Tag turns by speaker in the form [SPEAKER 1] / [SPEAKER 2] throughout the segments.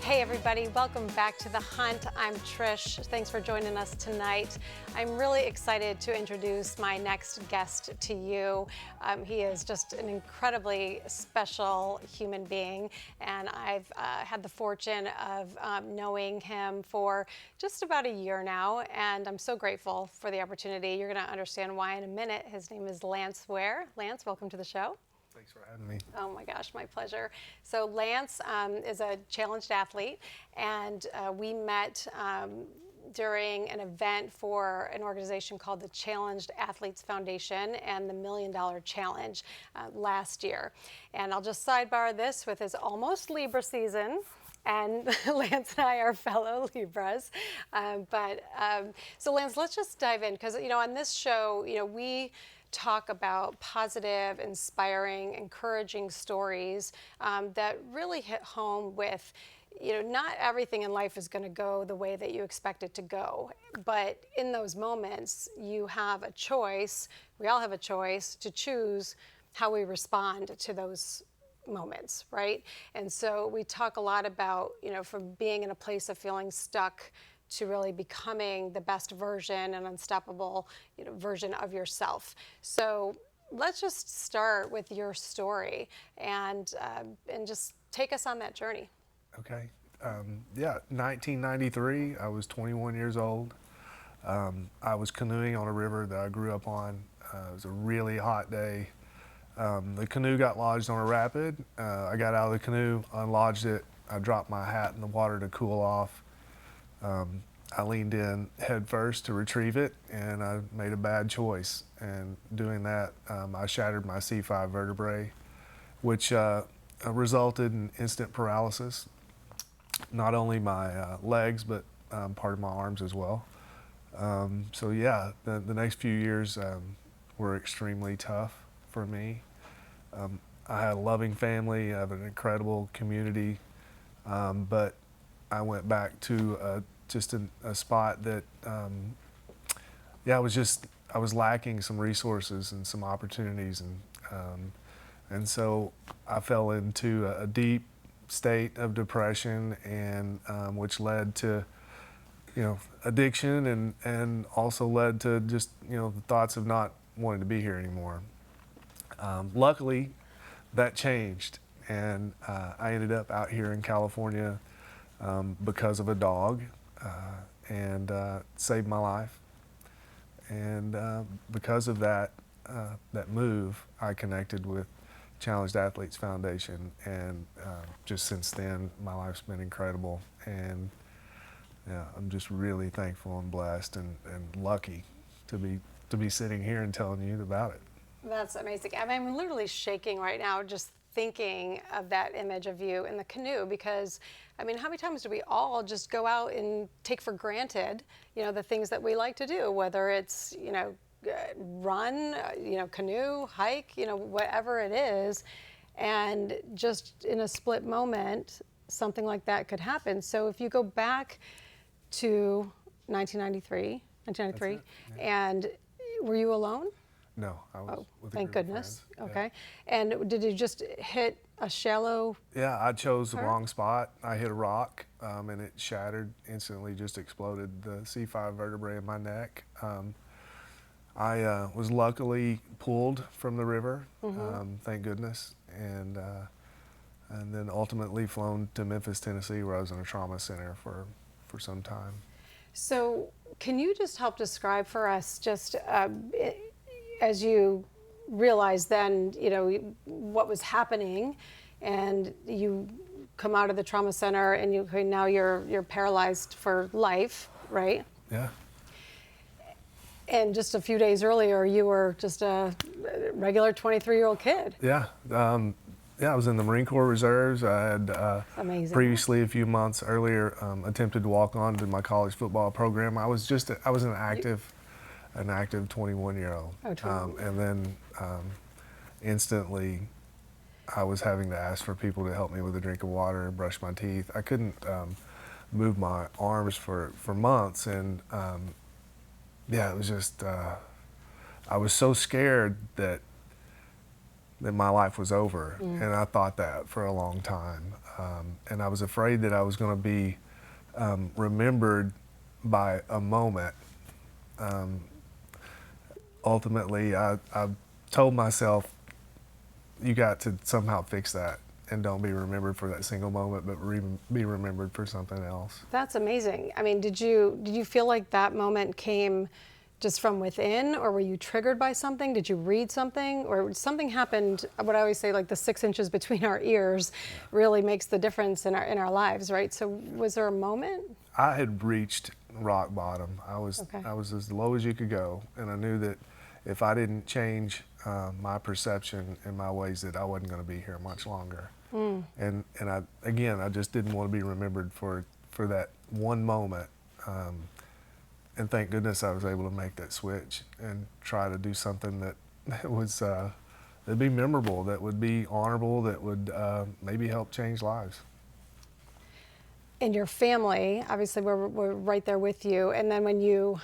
[SPEAKER 1] Hey everybody, welcome back to The Hunt. I'm Trish. Thanks for joining us tonight. I'm really excited to introduce my next guest to you. He is just an incredibly special human being, and I've had the fortune of knowing him for just about a year now, and I'm so grateful for the opportunity. You're going to understand why in a minute. His name is Lance Weir. Lance, welcome to the show.
[SPEAKER 2] Thanks for having me.
[SPEAKER 1] Oh my gosh, my pleasure. So Lance is a challenged athlete, and we met during an event for an organization called the Challenged Athletes Foundation and the $1 Million Challenge last year. And I'll just sidebar this with his almost Libra season. And Lance and I are fellow Libras. So Lance, let's just dive in, because, on this show, we talk about positive, inspiring, encouraging stories that really hit home with, not everything in life is going to go the way that you expect it to go. But in those moments, you have a choice. We all have a choice to choose how we respond to those moments, right? And so we talk a lot about, from being in a place of feeling stuck to really becoming the best version and unstoppable, version of yourself. So let's just start with your story and just take us on that journey.
[SPEAKER 2] Okay. 1993, I was 21 years old. I was canoeing on a river that I grew up on. It was a really hot day. The canoe got lodged on a rapid. I got out of the canoe, unlodged it. I dropped my hat in the water to cool off. I leaned in head first to retrieve it, and I made a bad choice. And doing that, I shattered my C5 vertebrae, which resulted in instant paralysis. Not only my legs, but part of my arms as well. So yeah, the next few years were extremely tough for me. I had a loving family, I have an incredible community, but I went back to just a spot that, I was lacking some resources and some opportunities, and so I fell into a deep state of depression, and which led to, addiction, and also led to just, the thoughts of not wanting to be here anymore. Luckily, that changed, and I ended up out here in California because of a dog, and saved my life. And because of that move, I connected with Challenged Athletes Foundation, and just since then, my life's been incredible. And I'm just really thankful and blessed and lucky to be sitting here and telling you about it.
[SPEAKER 1] That's amazing. I'm literally shaking right now just thinking of that image of you in the canoe, because how many times do we all just go out and take for granted, the things that we like to do, whether it's, run, canoe, hike, whatever it is, and just in a split moment, something like that could happen. So if you go back to 1993, yeah. And were you alone?
[SPEAKER 2] No, I was with a
[SPEAKER 1] thank
[SPEAKER 2] group of
[SPEAKER 1] goodness.
[SPEAKER 2] friends.
[SPEAKER 1] Okay. Yeah. And did you just hit a shallow? Yeah,
[SPEAKER 2] I chose the wrong spot. I hit a rock, and it shattered instantly, just exploded the C5 vertebrae in my neck. I was luckily pulled from the river, thank goodness, and then ultimately flown to Memphis, Tennessee, where I was in a trauma center for some time.
[SPEAKER 1] So can you just help describe for us, just as you realized then, what was happening, and you come out of the trauma center, and now you're paralyzed for life, right?
[SPEAKER 2] Yeah.
[SPEAKER 1] And just a few days earlier, you were just a regular 23-year-old kid.
[SPEAKER 2] Yeah. I was in the Marine Corps Reserves. I had previously, a few months earlier, attempted to walk on to my college football program. I was an active 21-year-old.
[SPEAKER 1] Oh, totally.
[SPEAKER 2] And then instantly, I was having to ask for people to help me with a drink of water and brush my teeth. I couldn't move my arms for months, and it was just, I was so scared that that my life was over. And I thought that for a long time. And I was afraid that I was going to be remembered by a moment. Ultimately, I told myself, you got to somehow fix that and don't be remembered for that single moment, but be remembered for something else.
[SPEAKER 1] That's amazing. I mean, did you feel like that moment came just from within, or were you triggered by something? Did you read something, or something happened? What I always say, like the 6 inches between our ears really makes the difference in our lives, right? So was there a moment?
[SPEAKER 2] I had reached rock bottom. I was as low as you could go, and I knew that if I didn't change my perception and my ways, that I wasn't going to be here much longer. And I just didn't want to be remembered for that one moment. And thank goodness I was able to make that switch and try to do something that was that'd be memorable, that would be honorable, that would maybe help change lives.
[SPEAKER 1] And your family, obviously, we're right there with you. And then when you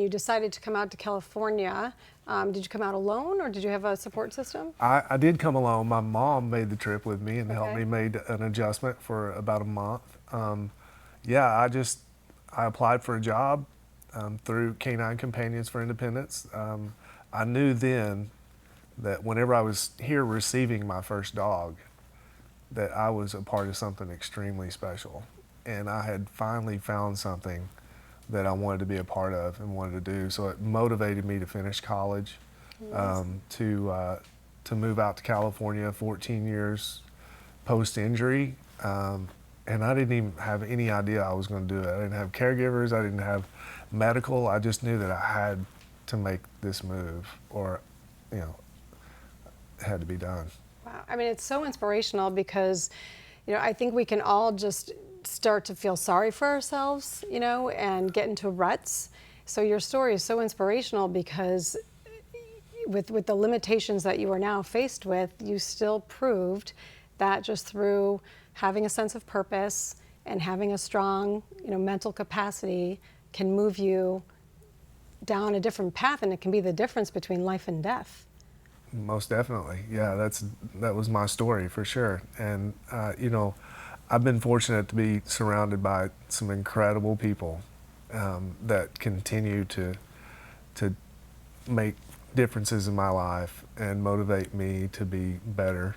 [SPEAKER 1] decided to come out to California, did you come out alone, or did you have a support system?
[SPEAKER 2] I did come alone. My mom made the trip with me and helped me make an adjustment for about a month. I applied for a job through Canine Companions for Independence. I knew then that whenever I was here receiving my first dog, that I was a part of something extremely special. And I had finally found something that I wanted to be a part of and wanted to do. So it motivated me to finish college, to move out to California 14 years post-injury. And I didn't even have any idea I was going to do it. I didn't have caregivers. I didn't have medical. I just knew that I had to make this move, or, it had to be done.
[SPEAKER 1] Wow. I mean, it's so inspirational because, I think we can all just start to feel sorry for ourselves, and get into ruts. So your story is so inspirational because with the limitations that you are now faced with, you still proved that just through having a sense of purpose and having a strong, mental capacity can move you down a different path, and it can be the difference between life and death.
[SPEAKER 2] Most definitely. Yeah, that was my story for sure. And, I've been fortunate to be surrounded by some incredible people that continue to make differences in my life and motivate me to be better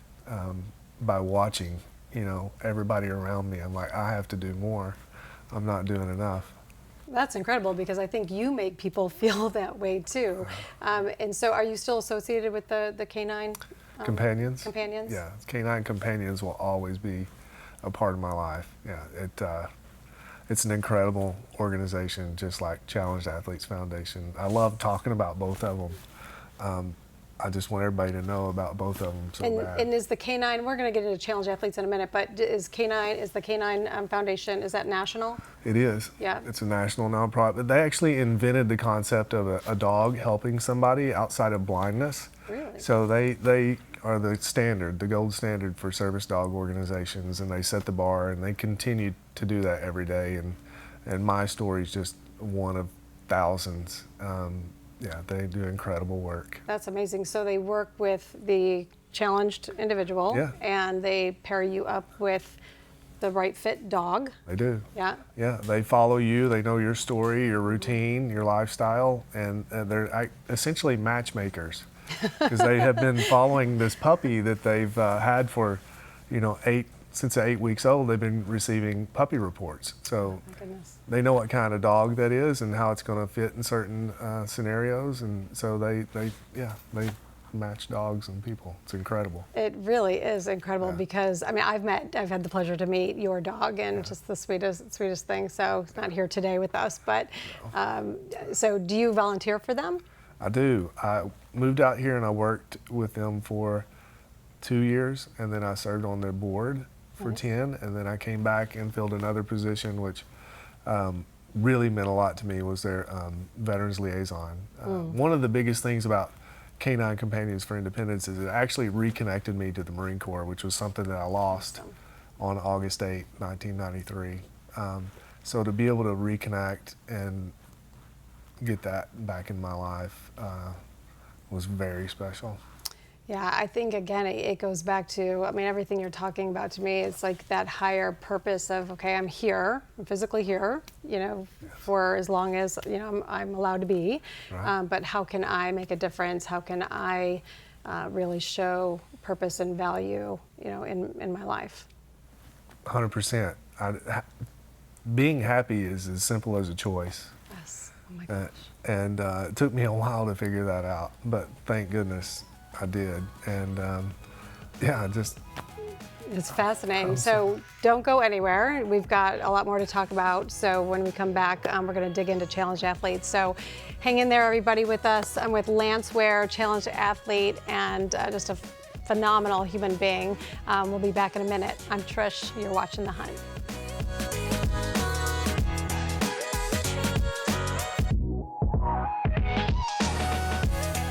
[SPEAKER 2] by watching, everybody around me. I'm like, I have to do more. I'm not doing enough.
[SPEAKER 1] That's incredible, because I think you make people feel that way too. And so are you still associated with the Canine
[SPEAKER 2] Companions?
[SPEAKER 1] Companions?
[SPEAKER 2] Yeah, Canine Companions will always be a part of my life. Yeah, it's an incredible organization, just like Challenged Athletes Foundation. I love talking about both of them. I just want everybody to know about both of them so bad.
[SPEAKER 1] And is the Canine, we're going to get into Challenge Athletes in a minute, but is the Canine Foundation, is that national?
[SPEAKER 2] It is.
[SPEAKER 1] Yeah.
[SPEAKER 2] It's a national nonprofit. They actually invented the concept of a dog helping somebody outside of blindness.
[SPEAKER 1] Really?
[SPEAKER 2] So they are the gold standard for service dog organizations, and they set the bar, and they continue to do that every day. And my story is just one of thousands. Yeah, they do incredible work.
[SPEAKER 1] That's amazing. So they work with the challenged individual,
[SPEAKER 2] Yeah.
[SPEAKER 1] and they pair you up with the right fit dog.
[SPEAKER 2] They do.
[SPEAKER 1] Yeah.
[SPEAKER 2] Yeah, they follow you. They know your story, your routine, your lifestyle, and they're essentially matchmakers, because they have been following this puppy that they've had for, since 8 weeks old. They've been receiving puppy reports. So
[SPEAKER 1] My goodness.
[SPEAKER 2] they know what kind of dog that is and how it's going to fit in certain scenarios, and so they match dogs and people. It's incredible.
[SPEAKER 1] It really is incredible, because I've had the pleasure to meet your dog, and just the sweetest thing. So he's not here today with us, but so do you volunteer for them?
[SPEAKER 2] I do. I moved out here and I worked with them for 2 years, and then I served on their board for 10, and then I came back and filled another position, which really meant a lot to me, was their veterans liaison. One of the biggest things about Canine Companions for Independence is it actually reconnected me to the Marine Corps, which was something that I lost on August 8, 1993. So to be able to reconnect and get that back in my life was very special.
[SPEAKER 1] Yeah, I think again, it goes back to, I mean, everything you're talking about to me, it's like that higher purpose of, okay, I'm here, I'm physically here, you know, for as long as, you know, I'm allowed to be.
[SPEAKER 2] Right.
[SPEAKER 1] But how can I make a difference? How can I really show purpose and value, you know, in my life?
[SPEAKER 2] 100%. Being happy is as simple as a choice.
[SPEAKER 1] Yes. Oh my gosh.
[SPEAKER 2] And it took me a while to figure that out, but thank goodness I did. And yeah, just.
[SPEAKER 1] It's fascinating. So don't go anywhere. We've got a lot more to talk about. So when we come back, we're going to dig into challenged athletes. So hang in there, everybody, with us. I'm with Lance Weir, challenged athlete, and just a phenomenal human being. We'll be back in a minute. I'm Trish. You're watching The Hunt.